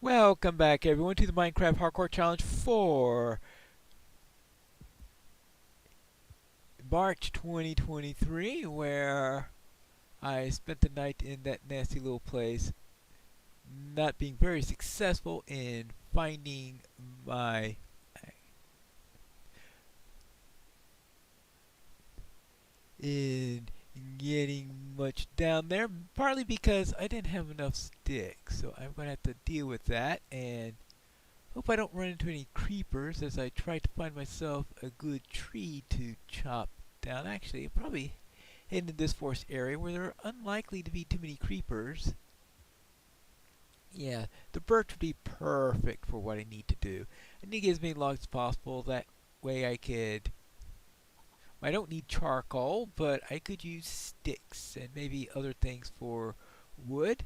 Welcome back everyone to the Minecraft Hardcore Challenge for March 2023, where I spent the night in that nasty little place, not being very successful in finding my in getting much down there, partly because I didn't have enough sticks, so I'm going to have to deal with that and hope I don't run into any creepers as I try to find myself a good tree to chop down. Actually, I'll probably head into this forest area where there are unlikely to be too many creepers. Yeah, the birch would be perfect for what I need to do. I need to get as many logs as possible. That way I don't need charcoal, but I could use sticks and maybe other things for wood.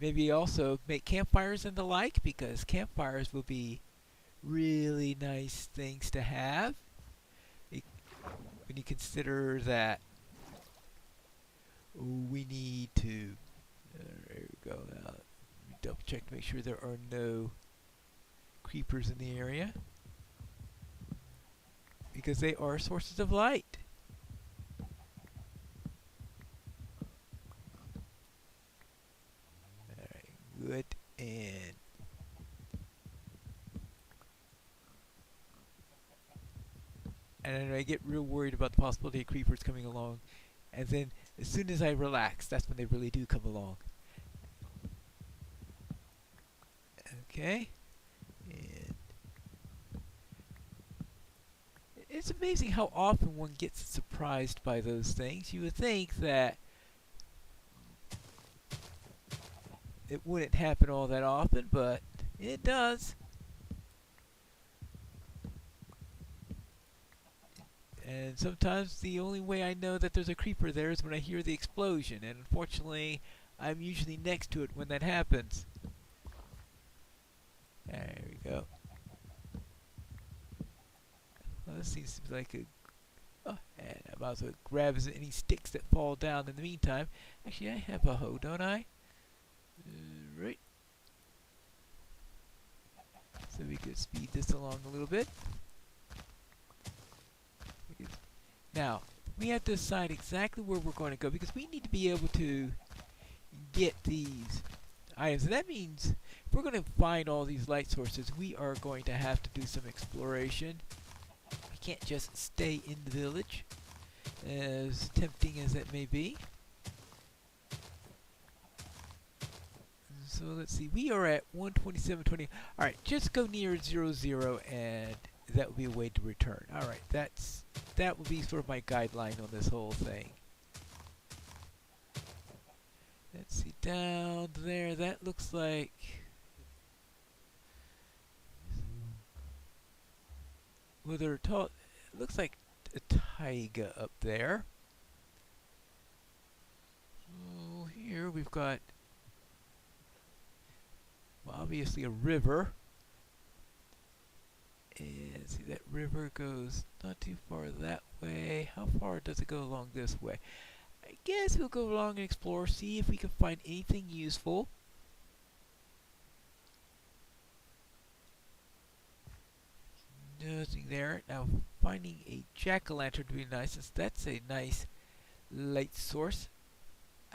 Maybe also make campfires and the like, because campfires will be really nice things to have when you consider that we need to there we go. Now let me double check to make sure there are no creepers in the area, because they are sources of light. Alright, good. And I get real worried about the possibility of creepers coming along, and then as soon as I relax, that's when they really do come along. Okay, and it's amazing how often one gets surprised by those things. You would think that it wouldn't happen all that often, but it does. And sometimes the only way I know that there's a creeper there is when I hear the explosion, and unfortunately I'm usually next to it when that happens. There we go. Well, this seems to be like a... Oh, and I might as well grab any sticks that fall down in the meantime. Actually, I have a hoe, don't I? Right. So we could speed this along a little bit. Now, we have to decide exactly where we're going to go, because we need to be able to get these items. And that means if we're going to find all these light sources, we are going to have to do some exploration. We can't just stay in the village, as tempting as that may be. So let's see, we are at 127.20. Alright, just go near 00 and that would be a way to return. Alright, that will be sort of my guideline on this whole thing. Let's see, down there, that looks like... Well, they're tall. It looks like a taiga up there. So here we've got, well, obviously a river. And see, that river goes not too far that way. How far does it go along this way? I guess we'll go along and explore, see if we can find anything useful. Nothing there. Now, finding a jack-o'-lantern would be nice, since that's a nice light source.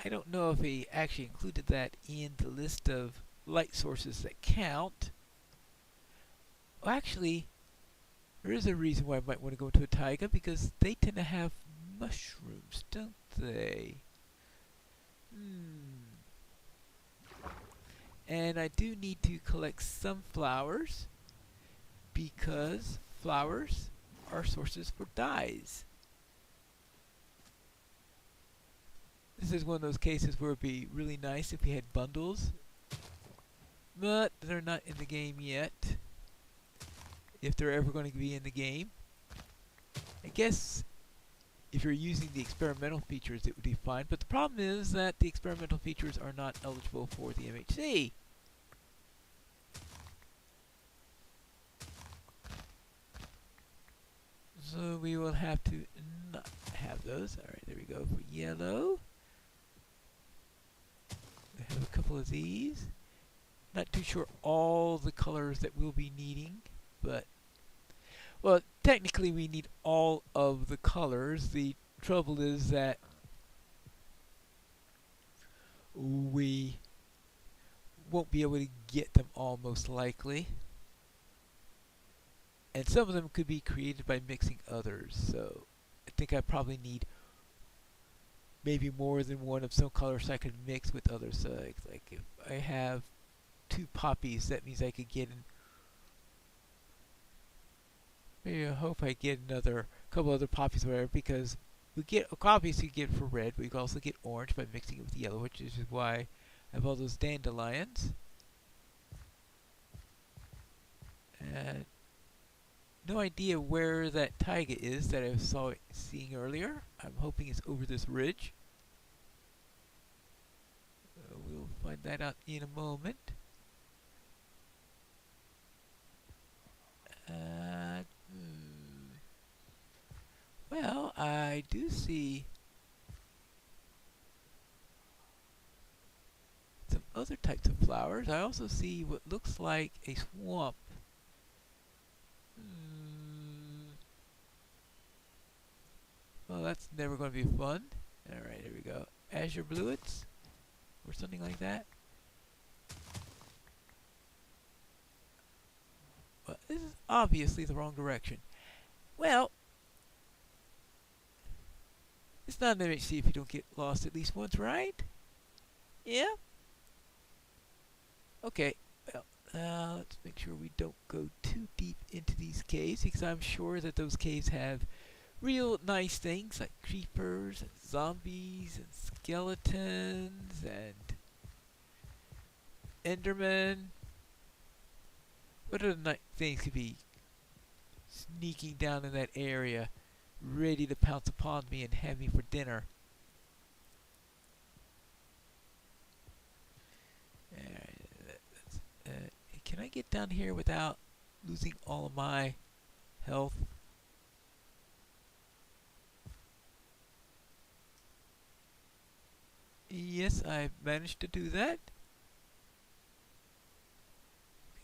I don't know if he actually included that in the list of light sources that count. Well, actually, there is a reason why I might want to go into a taiga, because they tend to have mushrooms, don't they? And I do need to collect some flowers, because flowers are sources for dyes. This is one of those cases where it would be really nice if we had bundles, but they're not in the game yet. If they're ever going to be in the game, I guess if you're using the experimental features it would be fine, but the problem is that the experimental features are not eligible for the MHC. So we will have to not have those. Alright, there we go for yellow. We have a couple of these. Not too sure all the colors that we'll be needing, but well, technically we need all of the colors. The trouble is that we won't be able to get them all most likely. And some of them could be created by mixing others. So I think I probably need maybe more than one of some colors I could mix with others. So like if I have 2 poppies, that means I could get in. Maybe I hope I get another couple other poppies or whatever, because we get obviously get for red, but we can also get orange by mixing it with yellow, which is why I have all those dandelions. And no idea where that taiga is that I saw seeing earlier. I'm hoping it's over this ridge. We'll find that out in a moment. Well, I do see some other types of flowers. I also see what looks like a swamp. Well, that's never going to be fun. Alright, here we go. Azure bluets? Or something like that. Well, this is obviously the wrong direction. Well, it's not an MHC if you don't get lost at least once, right? Yeah? Okay, well, let's make sure we don't go too deep into these caves, because I'm sure that those caves have real nice things like creepers and zombies and skeletons and endermen. What other things could be sneaking down in that area, ready to pounce upon me and have me for dinner? Can I get down here without losing all of my health? Yes, I managed to do that.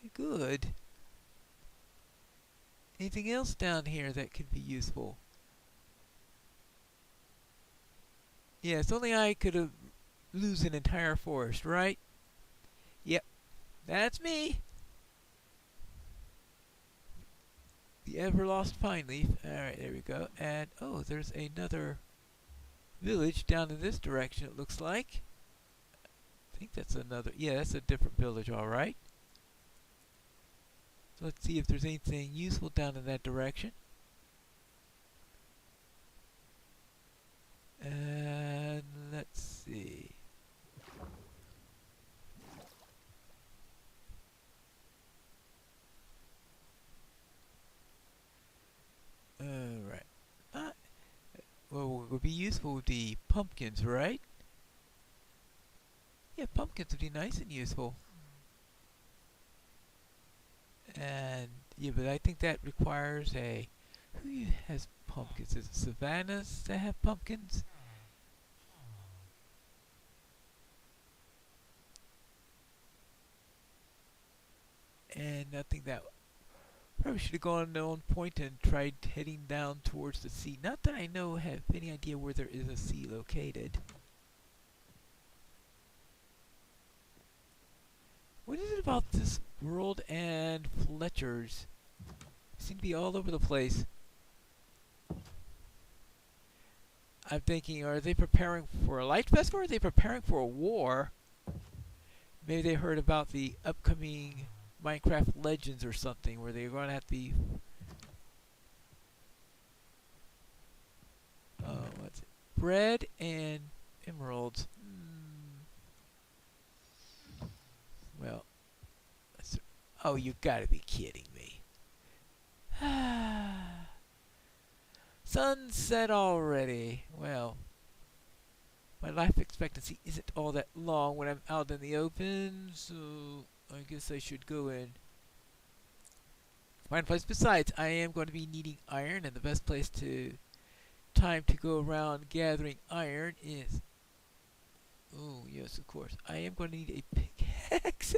Okay, good. Anything else down here that could be useful? Yes, only I could lose an entire forest, right? Yep, that's me. The ever lost Pineleaf. Alright, there we go. And, oh, there's another village down in this direction, it looks like. I think that's another, yeah, that's a different village, alright. So let's see if there's anything useful down in that direction. And let's see. Alright. Well, what would be useful would be pumpkins, right? Yeah, pumpkins would be nice and useful. And, yeah, but I think that requires a... Who has pumpkins? Is it savannas that have pumpkins? And I think that probably should have gone on point and tried heading down towards the sea. Not that I have any idea where there is a sea located. What is it about this world and Fletchers? They seem to be all over the place. I'm thinking, are they preparing for a light festival or are they preparing for a war? Maybe they heard about the upcoming Minecraft Legends or something, where they're going to have to be... Oh, what's it? Bread and emeralds. Well, oh, you gotta be kidding me. Sunset already. Well, my life expectancy isn't all that long when I'm out in the open, so I guess I should go and find a place. Besides, I am going to be needing iron, and the best time to go around gathering iron is... Oh, yes, of course. I am going to need a pickaxe.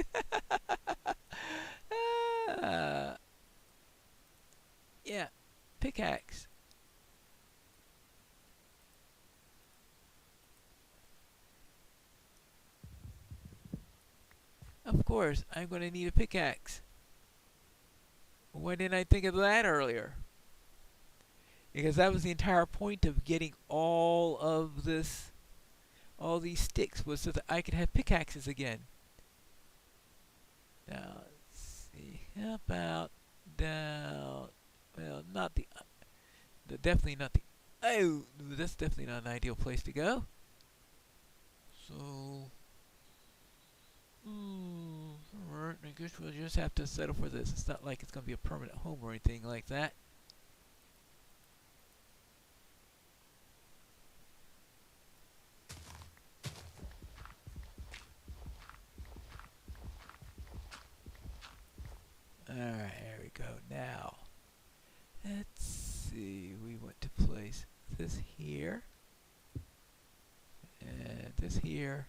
pickaxe. Of course, I'm going to need a pickaxe. Why didn't I think of that earlier? Because that was the entire point of getting all of this, all these sticks, was so that I could have pickaxes again. Now, let's see. How about down? Well, not definitely not the. Oh, that's definitely not an ideal place to go. So, alright, I guess we'll just have to settle for this. It's not like it's going to be a permanent home or anything like that. Alright, here we go. Now, let's see. We want to place this here. And this here.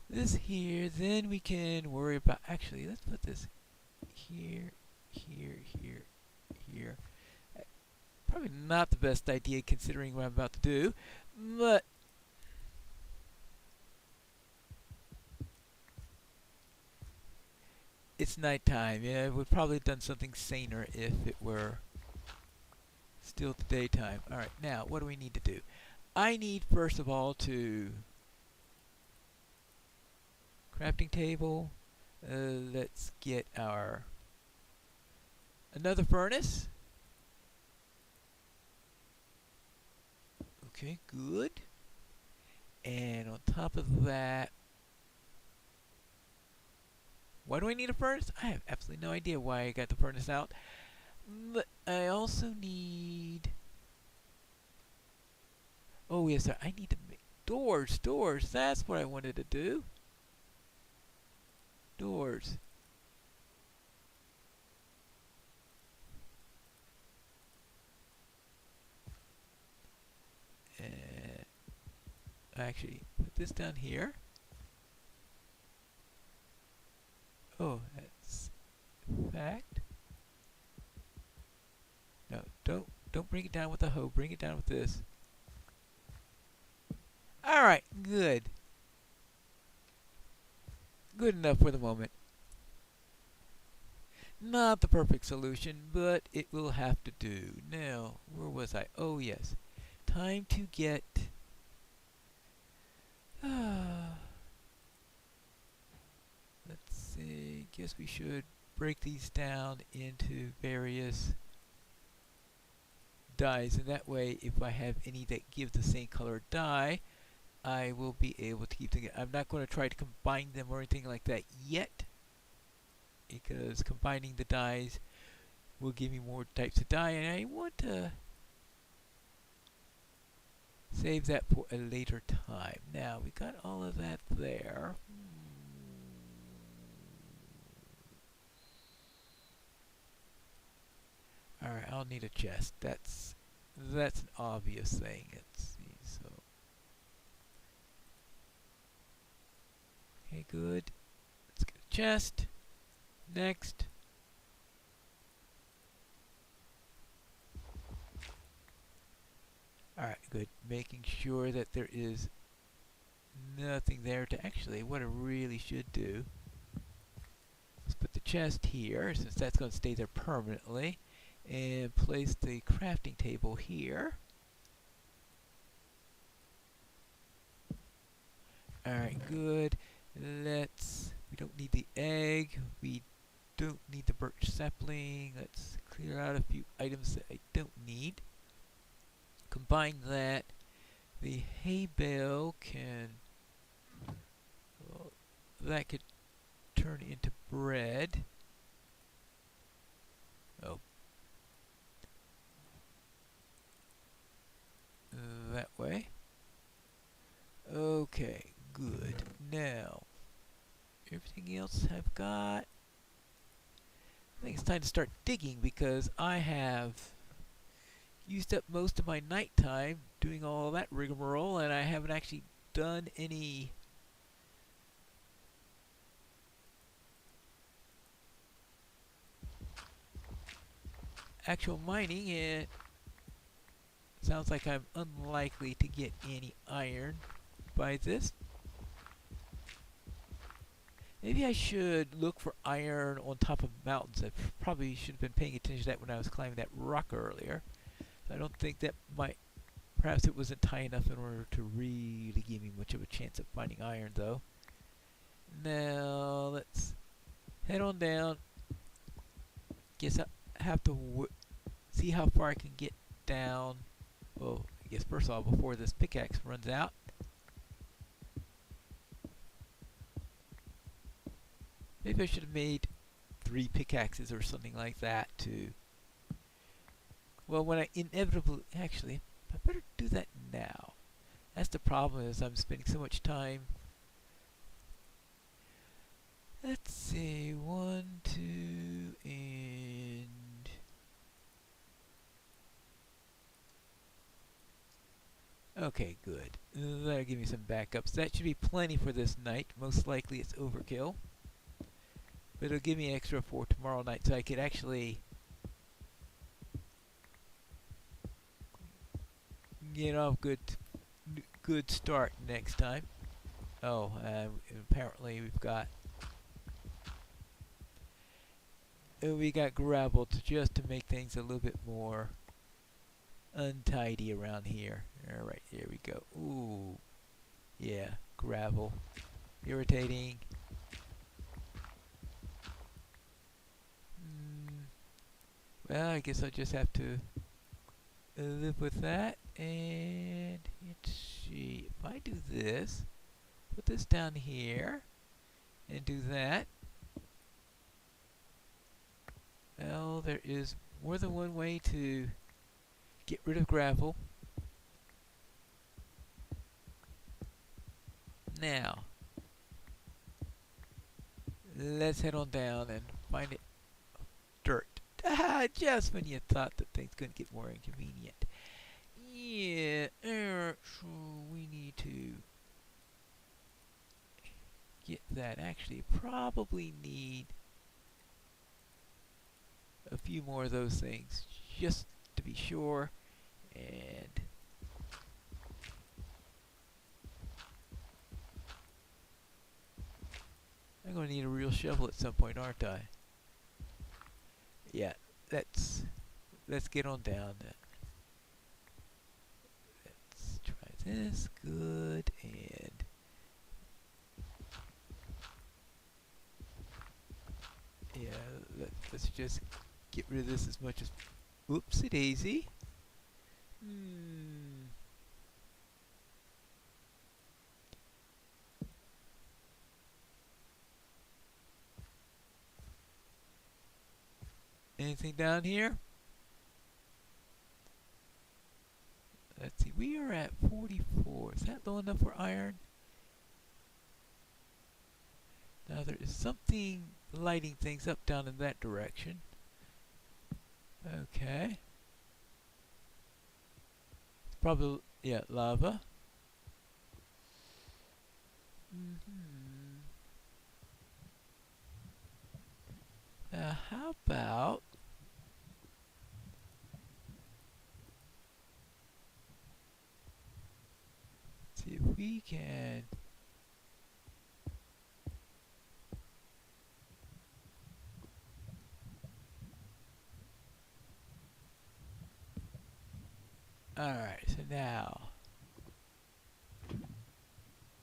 This here. Then we can worry about... Actually, let's put this here, here, here, here. Probably not the best idea considering what I'm about to do. But... it's nighttime. Yeah, I would probably have done something saner if it were still the daytime. Alright, now, what do we need to do? I need, first of all, to... crafting table. Let's get our... another furnace. Okay, good. And on top of that... why do I need a furnace? I have absolutely no idea why I got the furnace out. But I also need... oh yes, sir. I need to make doors. Doors. That's what I wanted to do. Doors. And actually, put this down here. Oh, that's fact. No, don't bring it down with the hoe. Bring it down with this. All right, good. Good enough for the moment. Not the perfect solution, but it will have to do. Now, where was I? Oh yes, time to get. Let's see. Guess we should break these down into various dyes, and that way if I have any that give the same color dye, I will be able to keep them. I'm not going to try to combine them or anything like that yet, because combining the dyes will give me more types of dye, and I want to save that for a later time. Now we got all of that there. Alright, I'll need a chest. That's an obvious thing. Let's see, so. Okay, good. Let's get a chest. Next. Alright, good. Making sure that there is nothing there to actually, what I really should do. Let's put the chest here, since that's going to stay there permanently. And place the crafting table here. Alright, good. We don't need the egg. We don't need the birch sapling. Let's clear out a few items that I don't need. Combine that. The hay bale can... well, that could turn into bread. Oh. That way. Okay, good. Now, everything else I've got. I think it's time to start digging because I have used up most of my nighttime doing all that rigmarole, and I haven't actually done any actual mining, it sounds like I'm unlikely to get any iron by this. Maybe I should look for iron on top of mountains. I probably should have been paying attention to that when I was climbing that rock earlier. I don't think that might... Perhaps it wasn't high enough in order to really give me much of a chance of finding iron, though. Now, let's head on down. Guess I have to see how far I can get down. Well, I guess first of all, before this pickaxe runs out. Maybe I should have made 3 pickaxes or something like that to... Well, when I inevitably... Actually, I better do that now. That's the problem, is I'm spending so much time... Let's see, 1, 2, and... Okay, good. That'll give me some backups. That should be plenty for this night. Most likely it's overkill. But it'll give me extra for tomorrow night, so I could actually get off good start next time. Oh, apparently we got gravel just to make things a little bit more untidy around here. All right, here we go. Ooh, yeah, gravel, irritating. Well, I guess I'll just have to live with that. And let's see, if I do this, put this down here, and do that. Well, there is more than one way to get rid of gravel. Now, let's head on down and find it. Dirt. Just when you thought that things couldn't get more inconvenient. Yeah, so we need to get that. Actually, probably need a few more of those things, just to be sure. And I'm going to need a real shovel at some point, aren't I? Yeah, let's get on down then. Let's try this. Good. And yeah, let's just get rid of this as much as... Oopsie daisy. Anything down here? Let's see, we are at 44. Is that low enough for iron? Now there is something lighting things up down in that direction. Okay. It's probably, yeah, lava. Now how about... see if we can... Alright, so now...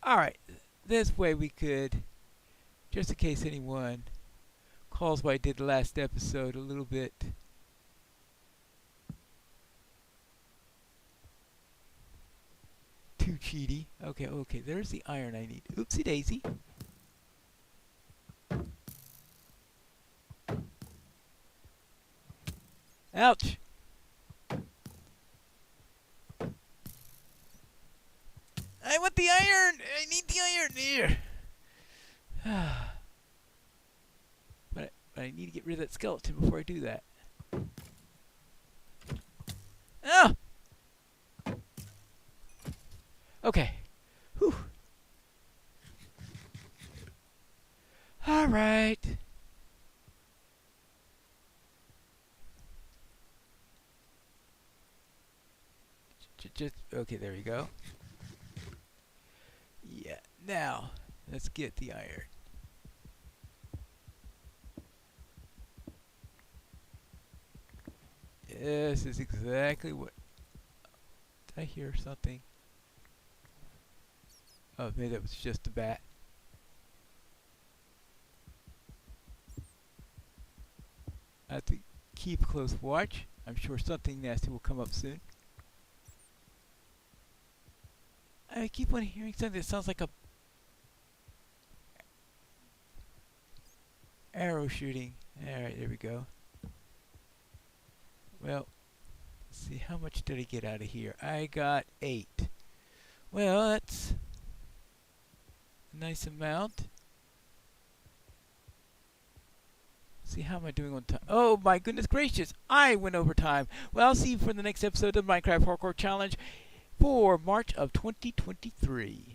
Alright, this way we could, just in case anyone calls what I did the last episode a little bit too cheaty. Okay, there's the iron I need. Oopsie daisy. Ouch! I want the iron! I need the iron here! But I need to get rid of that skeleton before I do that. Oh! Okay. Whew. Alright. just okay. There we go. Yeah. Now let's get the iron. This is exactly what. Did I hear something? Oh, maybe that was just a bat. I have to keep close watch. I'm sure something nasty will come up soon. I keep on hearing something that sounds like a arrow shooting. Alright, there we go. Well, let's see, how much did I get out of here? I got 8. Well, that's a nice amount. See, how am I doing on time? Oh my goodness gracious, I went over time. Well, I'll see you for the next episode of Minecraft Hardcore Challenge for March of 2023.